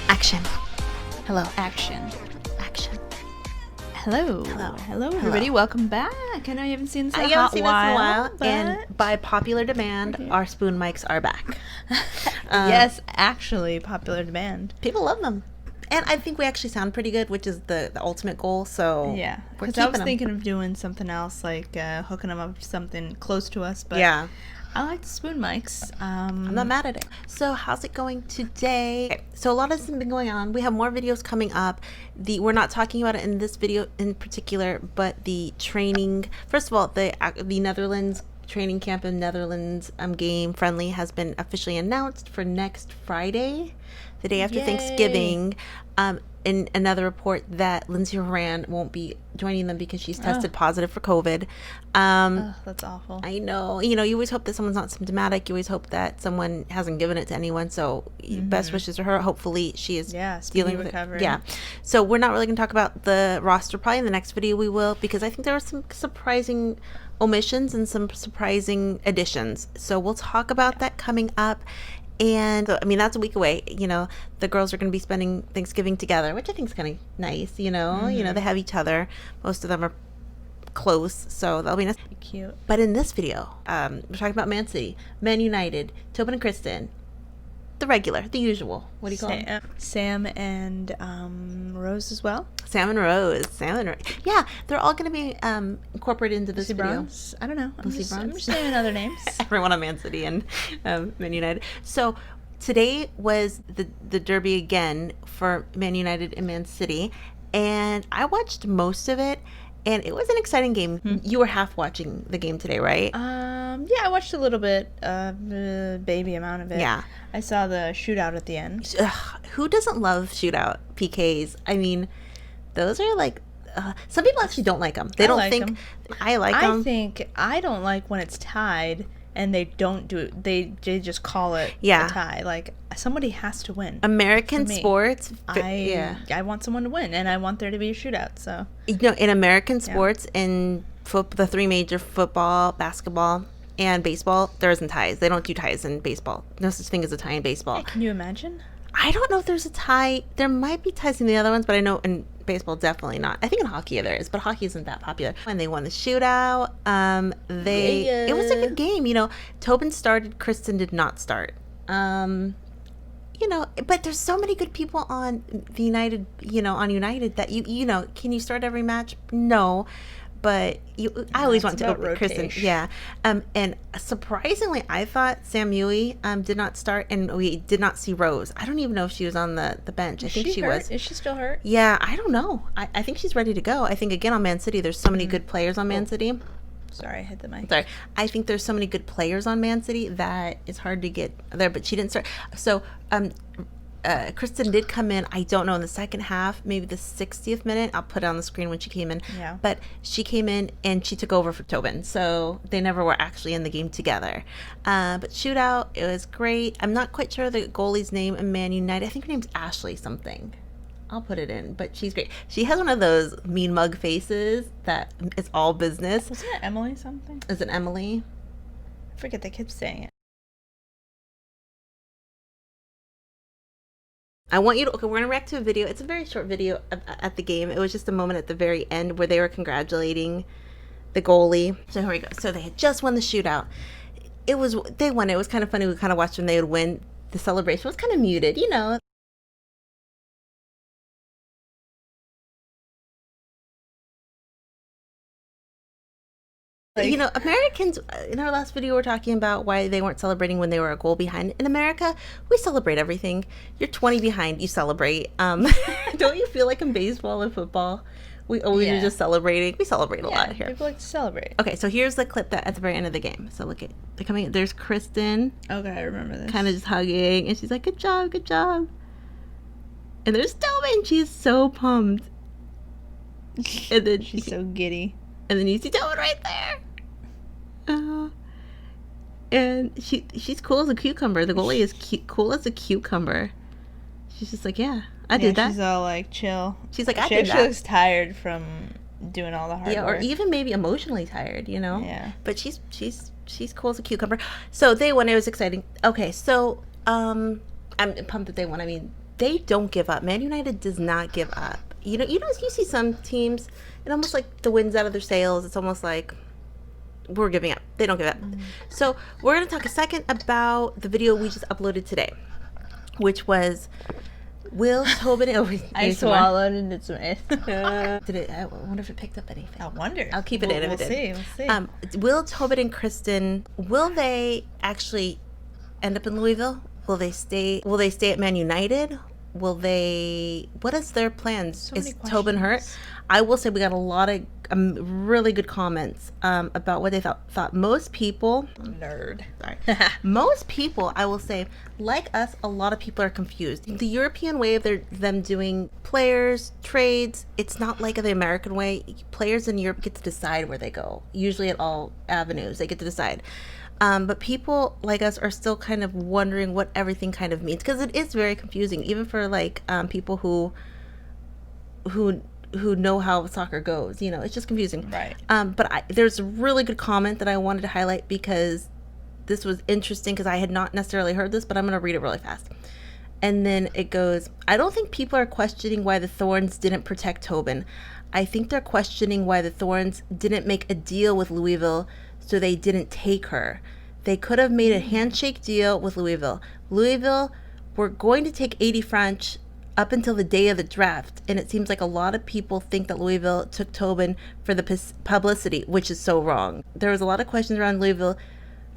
Action. Hello. Action. Action. Hello. Hello. Everybody. Welcome back. I know you haven't seen us in a haven't hot seen while. us in a while, and by popular demand, our spoon mics are back. Yes, actually, popular demand. People love them. And I think we actually sound pretty good, which is the ultimate goal, so Yeah. we're Because I was keeping 'em. thinking of doing something else, like hooking them up to something close to us, but Yeah. I like the spoon mics. I'm not mad at it. So how's it going today? Okay, so a lot has been going on. We have more videos coming up. We're not talking about it in this video in particular, but the training. First of all, the Netherlands training camp in Netherlands game friendly has been officially announced for next Friday, the day after Yay. Thanksgiving. In another report that Lindsey Horan won't be joining them because she's tested positive for COVID. That's awful. I know. You always hope that someone's not symptomatic. You always hope that someone hasn't given it to anyone. So best wishes to her. Hopefully she is dealing with recovery. it. Yeah. So we're not really going to talk about the roster. Probably in the next video we will, because I think there were some surprising omissions and some surprising additions. So we'll talk about that coming up. And I mean, that's a week away. The girls are going to be spending Thanksgiving together, which I think is kind of nice. They have each other. Most of them are close, so that'll be nice. Cute. But in this video, we're talking about Man City, Man United, Tobin and Christen, the regular, the usual. What do you call them? Sam and Rose as well. Sam and Rose. Yeah, they're all going to be incorporated into this video. Bronze? I don't know. I'm just Bronze? naming other names. Everyone on Man City and Man United. So today was the derby again for Man United and Man City, and I watched most of it, and it was an exciting game. You were half watching the game today, right? Yeah, I watched a little bit, baby amount of it. Yeah. I saw the shootout at the end. Ugh, who doesn't love shootout PKs? I mean, those are like, some people actually don't like them. They don't like think 'em. I like them. I think I don't like when it's tied and they don't do it. They just call it a tie. Like, somebody has to win. American sports. I want someone to win, and I want there to be a shootout. So in American sports, in the three major football, basketball, and baseball, there isn't ties. They don't do ties in baseball. No such thing as a tie in baseball. Hey, can you imagine? I don't know if there's a tie. There might be ties in the other ones, but I know in baseball definitely not. I think in hockey there is, but hockey isn't that popular. When they won the shootout, it was a good game. Tobin started, Christen did not start. But there's so many good people on the United, on United that can you start every match? No. But I always want to open Christen. Yeah. And surprisingly, I thought Sam Mui did not start, and we did not see Rose. I don't even know if she was on the bench. I think she was. Is she still hurt? Yeah, I don't know. I think she's ready to go. I think, again, on Man City, there's so many good players on Man City. Sorry, I hit the mic. Sorry. I think there's so many good players on Man City that it's hard to get there, but she didn't start. So, Christen did come in, I don't know, in the second half, maybe the 60th minute. I'll put it on the screen when she came in. Yeah. But she came in and she took over for Tobin. So they never were actually in the game together. But shootout, it was great. I'm not quite sure the goalie's name in Man United. I think her name's Ashley something. I'll put it in, but she's great. She has one of those mean mug faces that it's all business. Wasn't it Emily something? Is it Emily? I forget, they kept saying it. I want you to, we're going to react to a video. It's a very short video at the game. It was just a moment at the very end where they were congratulating the goalie. So here we go. So they had just won the shootout. They won. It was kind of funny. We kind of watched when they would win. The celebration was kind of muted, Americans, in our last video, we're talking about why they weren't celebrating when they were a goal behind. In America, we celebrate everything. You're 20 behind, you celebrate. Don't you feel like in baseball and football, we always are just celebrating? We celebrate a lot here. People like to celebrate. Okay, so here's the clip that at the very end of the game. So look at, they're coming, there's Christen. Okay, I remember this. Kind of just hugging, and she's like, good job, good job. And there's Tobin, she's so pumped. And then she's so giddy. And then you see Tobin right there. And she's cool as a cucumber. The goalie is cool as a cucumber. She's just like, yeah, I did that. She's all like chill. She's like, I did did that. She looks tired from doing all the hard work. Yeah, or even maybe emotionally tired, Yeah. But she's cool as a cucumber. So they won. It was exciting. Okay, so I'm pumped that they won. I mean, they don't give up. Man United does not give up. You see some teams, and almost like the wind's out of their sails. It's almost like we're giving up. They don't give up. So we're going to talk a second about the video we just uploaded today, which was Will Tobin. I swallowed and it's I wonder if it picked up anything. I wonder. I'll keep it in if it did. We'll see. Will Tobin and Christen, will they actually end up in Louisville? Will they stay at Man United? What is their plans? Is Tobin hurt? I will say we got a lot of really good comments about what they thought. Most people, most people, I will say, like us, a lot of people are confused. The European way of them doing players, trades, it's not like the American way. Players in Europe get to decide where they go. Usually at all avenues, they get to decide. But people like us are still kind of wondering what everything kind of means, because it is very confusing, even for like people who know how soccer goes. It's just confusing. Right. But there's a really good comment that I wanted to highlight because this was interesting, because I had not necessarily heard this, but I'm going to read it really fast. And then it goes, I don't think people are questioning why the Thorns didn't protect Tobin. I think they're questioning why the Thorns didn't make a deal with Louisville, so they didn't take her. They could have made a handshake deal with Louisville. Louisville were going to take 80 French up until the day of the draft, and it seems like a lot of people think that Louisville took Tobin for the publicity, which is so wrong. There was a lot of questions around Louisville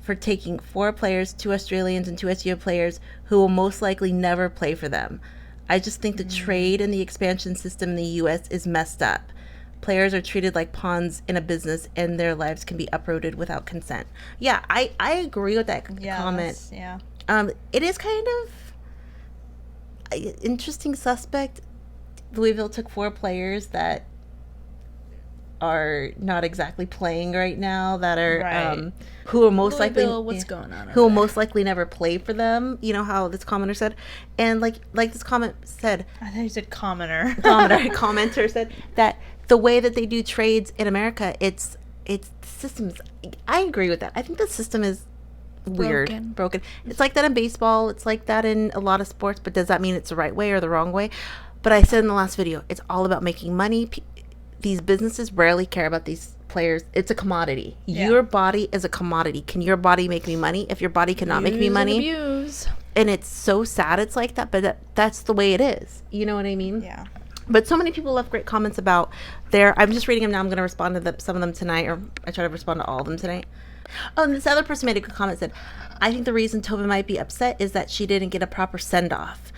for taking 4 players, 2 Australians and 2 SEO players who will most likely never play for them. I just think the trade and the expansion system in the U.S. is messed up. Players are treated like pawns in a business, and their lives can be uprooted without consent. Yeah, I agree with that comment. Yeah. It is kind of an interesting suspect. Louisville took 4 players that are not exactly playing right now, that are who are most Louisville, likely what's going on? Who will most likely never play for them. You know how this commenter said, and like this comment said. I thought you said commenter said that the way that they do trades in America, it's systems. I agree with that. I think the system is weird, broken. It's like that in baseball. It's like that in a lot of sports. But does that mean it's the right way or the wrong way? But I said in the last video, it's all about making money. These businesses rarely care about these players. It's a commodity. Yeah. Your body is a commodity. Can your body make me money? If your body cannot make me money, and it's so sad it's like that, but that's the way it is. You know what I mean? Yeah. But so many people left great comments about I'm just reading them now. I'm going to respond to some of them tonight, or I try to respond to all of them tonight. Oh, and this other person made a good comment, said, I think the reason Tobin might be upset is that she didn't get a proper send-off.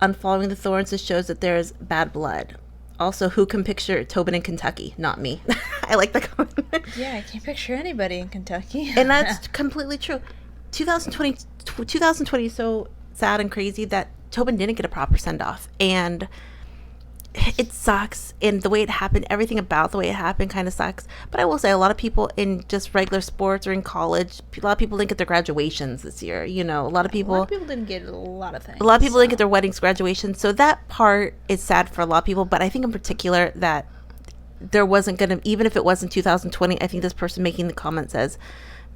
Unfollowing the Thorns just shows that there's bad blood. Also, who can picture Tobin in Kentucky? Not me. I like the comment. Yeah, I can't picture anybody in Kentucky. And that's completely true. 2020 is so sad and crazy that Tobin didn't get a proper send-off. And it sucks, and the way it happened, everything about the way it happened kind of sucks. But I will say, a lot of people in just regular sports or in college, a lot of people didn't get their graduations this year. A lot of people didn't get a lot of things. A lot of people didn't get their weddings, graduations. So that part is sad for a lot of people. But I think in particular that there wasn't going to, even if it was in 2020, I think this person making the comment says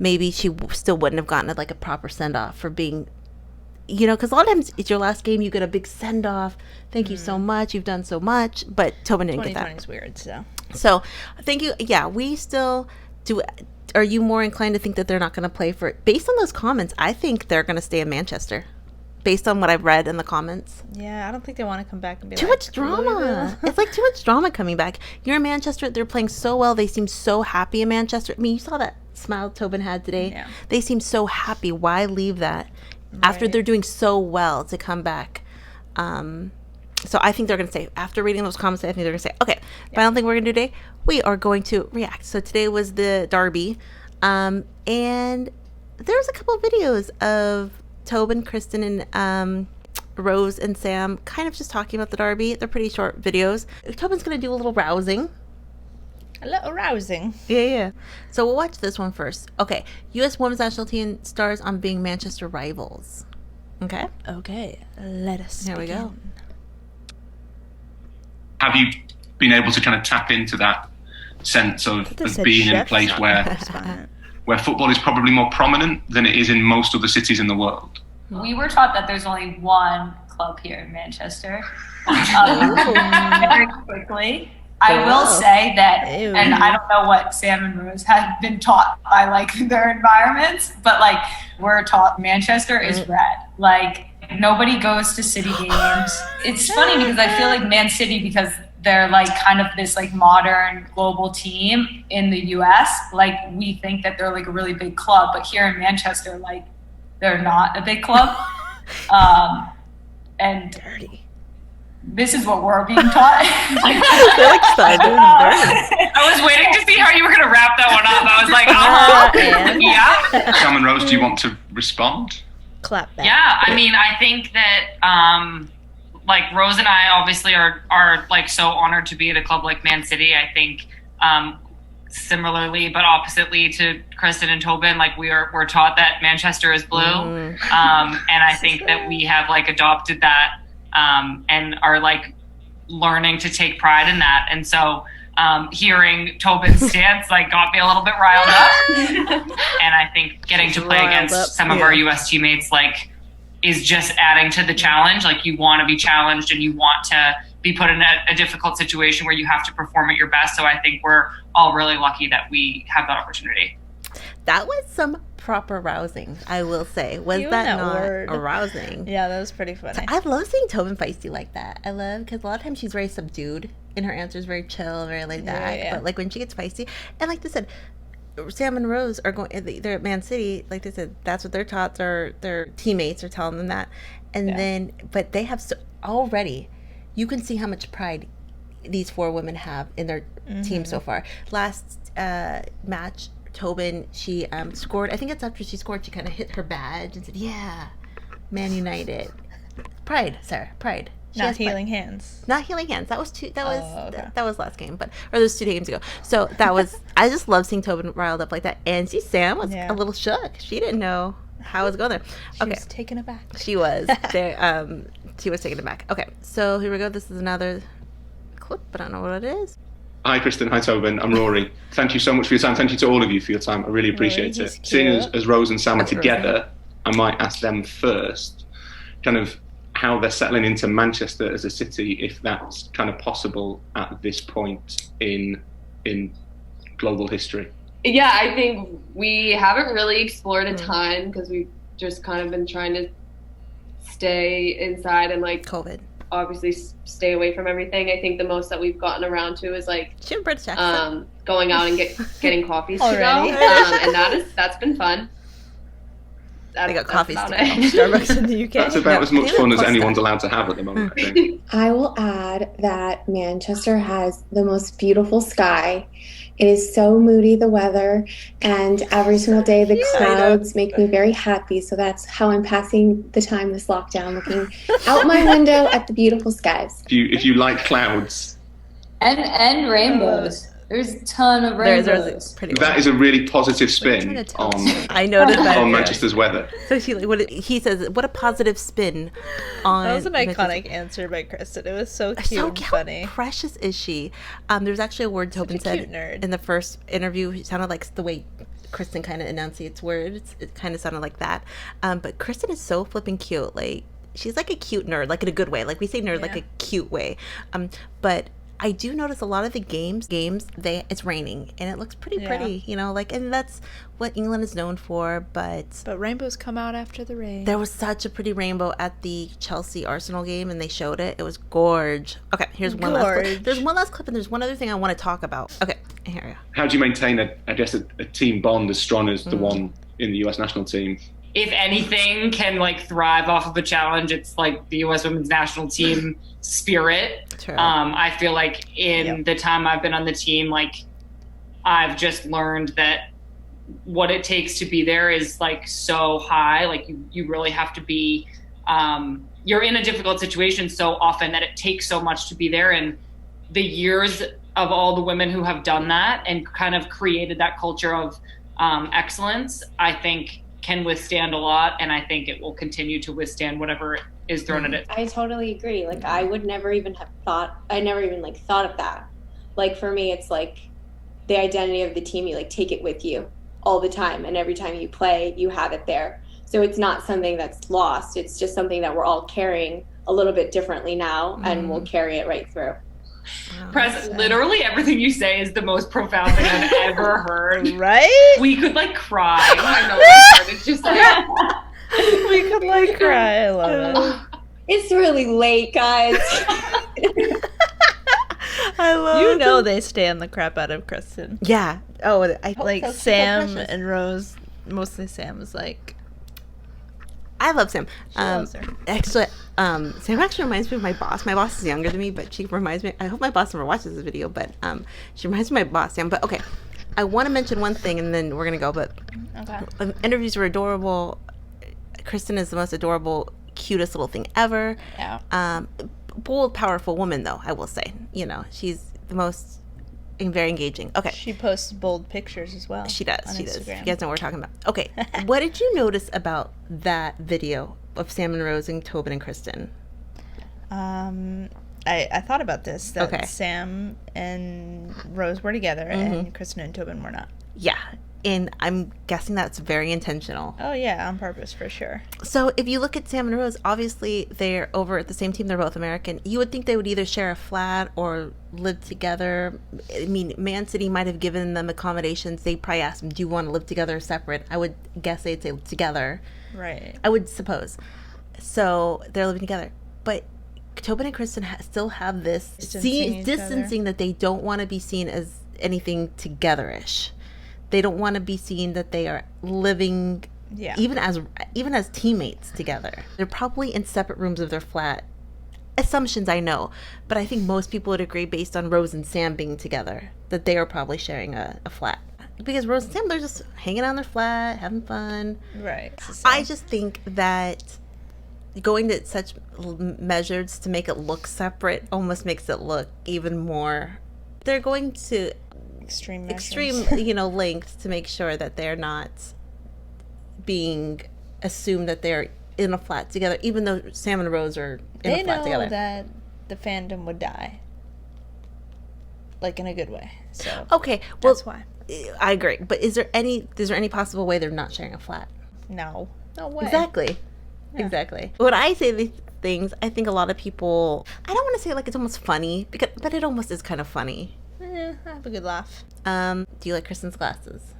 maybe she still wouldn't have gotten a proper send off for being. Because a lot of times it's your last game, you get a big send off. Thank you so much. You've done so much. But Tobin didn't get that. 2020 is weird, So thank you. Yeah, we still do. Are you more inclined to think that they're not going to play for it? Based on those comments, I think they're going to stay in Manchester. Based on what I've read in the comments. Yeah, I don't think they want to come back and be too much drama. It's like too much drama coming back. You're in Manchester. They're playing so well. They seem so happy in Manchester. I mean, you saw that smile Tobin had today. Yeah. They seem so happy. Why leave that? After they're doing so well to come back. So I think they're going to say, after reading those comments, I think they're going to say, okay, final thing we're going to do today, we are going to react. So today was the derby. And there's a couple of videos of Tobin, Christen, and Rose and Sam kind of just talking about the derby. They're pretty short videos. Tobin's going to do a little rousing. A little rousing. Yeah. So we'll watch this one first. Okay. U.S. Women's National Team stars on being Manchester rivals. Okay. Let us Here begin. we go. Have you been able to kind of tap into that sense of being in a place where football is probably more prominent than it is in most other cities in the world? We were taught that there's only one club here in Manchester. Very quickly. I will say that, and I don't know what Sam and Rose have been taught by like their environments, but like we're taught Manchester is red. Like nobody goes to city games. It's funny because I feel like Man City, because they're like kind of this like modern global team in the US, like we think that they're like a really big club, but here in Manchester, like they're not a big club. And dirty. This is what we're being taught. I was waiting to see how you were going to wrap that one up. I was like, yeah. Sam and Rose, do you want to respond? Clap back. Yeah, I mean, I think that like Rose and I obviously are like so honored to be at a club like Man City. I think similarly but oppositely to Christen and Tobin, like we're taught that Manchester is blue, and I think that we have like adopted that and are like learning to take pride in that. And so hearing Tobin's stance like got me a little bit riled up, and I think getting to play against some of our US teammates like is just adding to the challenge. Like you want to be challenged and you want to be put in a difficult situation where you have to perform at your best. So I think we're all really lucky that we have that opportunity. That was some proper rousing, I will say. Was that not arousing? Yeah, that was pretty funny. So I love seeing Tobin feisty like that. I love, because a lot of times she's very subdued and her answers very chill, very laid back. Yeah. But like when she gets feisty, and like they said, Sam and Rose are going, they're at Man City, like they said, that's what they're taught, their teammates are telling them that. And then, but they have already, you can see how much pride these four women have in their team so far. Last match, Tobin, she scored, I think it's after she scored, she kind of hit her badge and said, yeah, Man United. Pride, Sarah, pride. Not healing hands. Not healing hands. That was that was last game, or those 2 games ago. So that was, I just love seeing Tobin riled up like that. And see, Sam was a little shook. She didn't know how it was going there. She was taken aback. She was there. She was taken aback. Okay, so here we go. This is another clip, but I don't know what it is. Hi, Christen. Hi, Tobin. I'm Rory. Thank you so much for your time. Thank you to all of you for your time. I really appreciate it. Seeing as Rose and Sam are together, I might ask them first, kind of how they're settling into Manchester as a city, if that's kind of possible at this point in global history. Yeah, I think we haven't really explored a ton because we've just kind of been trying to stay inside and like COVID. Obviously stay away from everything. I think the most that we've gotten around to is like going out and getting coffees to go, and that's been fun. They got coffees to go. Starbucks in the UK. That's about as much fun as anyone's allowed to have at the moment, I think. I will add that Manchester has the most beautiful sky. It is so moody, the weather, and every single day the clouds make me very happy. So that's how I'm passing the time this lockdown, looking out my window at the beautiful skies. If you like clouds. And rainbows. There's a ton of rainbows. That is a really positive spin on Manchester's weather. So he says, what a positive spin on. That was an iconic answer by Christen. It was so cute and funny. How precious is she? There's actually a word Tobin said in the first interview. It sounded like the way Christen kind of enunciates words. It kind of sounded like that. But Christen is so flipping cute. Like, she's like a cute nerd, like in a good way. Like we say nerd, like a cute way. But I do notice a lot of the games it's raining and it looks pretty, you know, like, and that's what England is known for, but rainbows come out after the rain. There was such a pretty rainbow at the Chelsea Arsenal game and they showed it. It was gorge. Okay, here's one last clip. There's one last clip and there's one other thing I want to talk about. Okay, here we go. How do you maintain a team bond as strong as the one in the US national team? If anything can like thrive off of a challenge, it's like the US women's national team spirit. True. I feel like in the time I've been on the team, like I've just learned that what it takes to be there is like so high. Like you really have to be, you're in a difficult situation so often that it takes so much to be there. And the years of all the women who have done that and kind of created that culture of excellence, I think can withstand a lot, and I think it will continue to withstand whatever is thrown at it. I totally agree. Like I would never even have thought, I never even like thought of that. Like for me, it's like the identity of the team, you like take it with you all the time, and every time you play, you have it there. So it's not something that's lost. It's just something that we're all carrying a little bit differently now, and we'll carry it right through. Press, literally everything you say is the most profound thing I've ever heard. Right? We could like cry. I know that part. It's just like we could like cry. I love it. It's really late, guys. I love you know they stand the crap out of Christen. Yeah. Oh, I like Sam and Rose. Mostly Sam is like. I love Sam. Actually, Sam actually reminds me of my boss. My boss is younger than me, but she reminds me. I hope my boss never watches this video, but she reminds me of my boss, Sam. But okay, I want to mention one thing, and then we're gonna go. But interviews were adorable. Christen is the most adorable, cutest little thing ever. Yeah. Bold, powerful woman, though, I will say. You know, she's the most very engaging. Okay. She posts bold pictures as well. She does. She Instagram. does. You guys know what we're talking about. Okay. What did you notice about that video of Sam and Rose and Tobin and Christen? I thought about this. That Sam and Rose were together, and Christen and Tobin were not. Yeah. And I'm guessing that's very intentional. Oh, yeah, on purpose, for sure. So if you look at Sam and Rose, obviously they're over at the same team. They're both American. You would think they would either share a flat or live together. I mean, Man City might have given them accommodations. They probably asked them, do you want to live together or separate? I would guess they'd say together. Right. I would suppose. So they're living together. But Tobin and Christen still have this distancing that they don't want to be seen as anything together-ish. They don't want to be seen that they are living even as teammates together. They're probably in separate rooms of their flat. Assumptions, I know, but I think most people would agree based on Rose and Sam being together that they are probably sharing a flat. Because Rose and Sam, they're just hanging out in their flat, having fun. Right. I just think that going to such measures to make it look separate almost makes it look even more. They're going to extreme lengths to make sure that they're not being assumed that they're in a flat together, even though Sam and Rose are in a flat together. They know that the fandom would die, like in a good way. So okay, well, that's why I agree. But is there any possible way they're not sharing a flat? No way. Exactly. When I say these things, I think a lot of people. I don't want to say like it's almost funny, but it almost is kind of funny. I have a good laugh. Do you like Christen's glasses?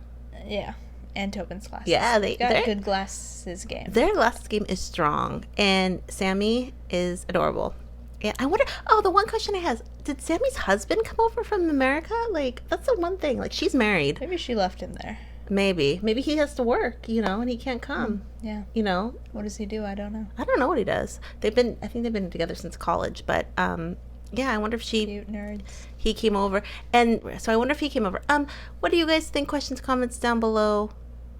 Yeah, and Tobin's glasses. Yeah, they're good glasses game. Their glasses game is strong, and Sammy is adorable. And I wonder. Oh, the one question I have: did Sammy's husband come over from America? Like, that's the one thing. Like, she's married. Maybe she left him there. Maybe he has to work, and he can't come. Yeah. What does he do? I don't know. I don't know what he does. I think they've been together since college, but yeah, I wonder if Cute nerds. He came over, and so I wonder if he came over. What do you guys think? Questions, comments down below.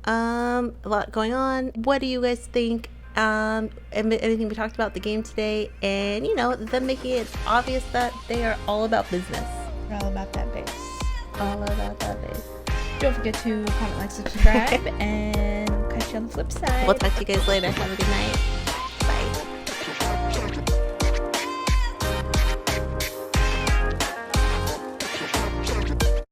A lot going on. What do you guys think? Anything we talked about the game today, and them making it obvious that they are all about business. They're all about that base. All about that base. Don't forget to comment, like, subscribe, and catch you on the flip side. We'll talk to you guys later. Have a good night.